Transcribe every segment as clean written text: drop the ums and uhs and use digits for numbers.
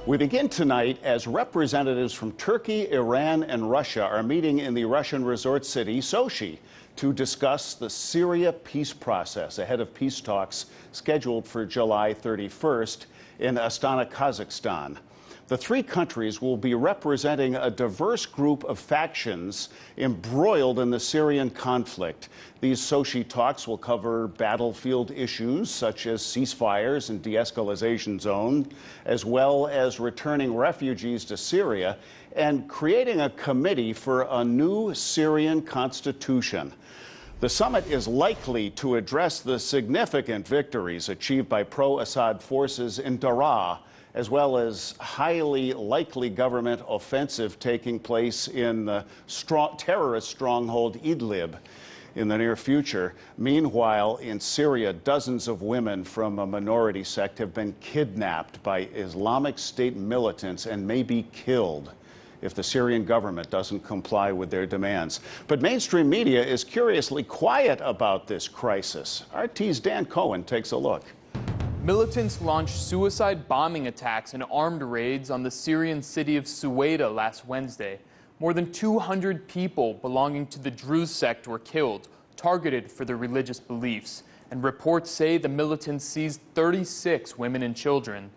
We begin tonight as representatives from Turkey, Iran, and Russia are meeting in the Russian resort city, Sochi, to discuss the Syria peace process ahead of peace talks scheduled for July 31st in Astana, Kazakhstan. The three countries will be representing a diverse group of factions embroiled in the Syrian conflict. These Sochi talks will cover battlefield issues such as ceasefires and de-escalation zones, as well as returning refugees to Syria and creating a committee for a new Syrian constitution. The summit is likely to address the significant victories achieved by pro-Assad forces in Daraa, as well as highly likely government offensive taking place in the terrorist stronghold Idlib in the near future. Meanwhile, in Syria, dozens of women from a minority sect have been kidnapped by Islamic State militants and may be killed if the Syrian government doesn't comply with their demands. But mainstream media is curiously quiet about this crisis. RT's Dan Cohen takes a look. Militants launched suicide bombing attacks and armed raids on the Syrian city of Suwayda last Wednesday. More than 200 people belonging to the Druze sect were killed, targeted for their religious beliefs. And reports say the militants seized 36 women and children.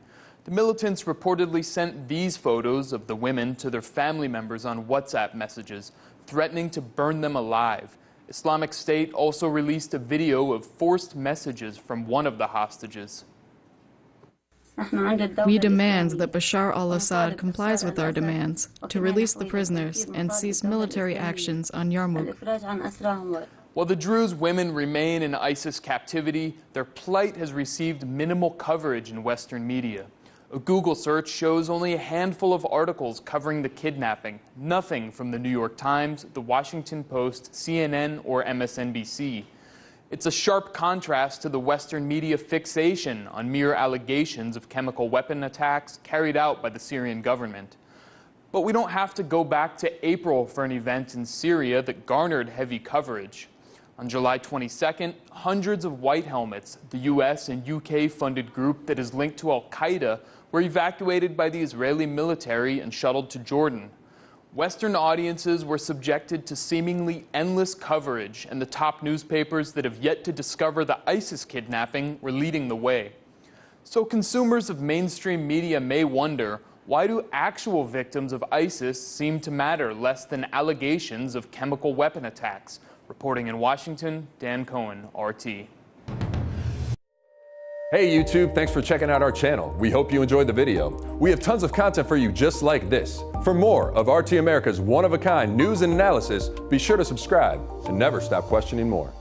The militants reportedly sent these photos of the women to their family members on WhatsApp messages, threatening to burn them alive. Islamic State also released a video of forced messages from one of the hostages. We demand that Bashar al-Assad complies with our demands to release the prisoners and cease military actions on Yarmouk. While the Druze women remain in ISIS captivity, their plight has received minimal coverage in Western media. A Google search shows only a handful of articles covering the kidnapping, nothing from the New York Times, the Washington Post, CNN, or MSNBC. It's a sharp contrast to the Western media fixation on mere allegations of chemical weapon attacks carried out by the Syrian government. But we don't have to go back to April for an event in Syria that garnered heavy coverage. On July 22nd, hundreds of white helmets, the US and UK-funded group that is linked to al-Qaeda, were evacuated by the Israeli military and shuttled to Jordan. Western audiences were subjected to seemingly endless coverage, and the top newspapers that have yet to discover the ISIS kidnapping were leading the way. So consumers of mainstream media may wonder, why do actual victims of ISIS seem to matter less than allegations of chemical weapon attacks? Reporting in Washington, Dan Cohen, RT. Hey YouTube, thanks for checking out our channel. We hope you enjoyed the video. We have tons of content for you just like this. For more of RT America's one-of-a-kind news and analysis, be sure to subscribe and never stop questioning more.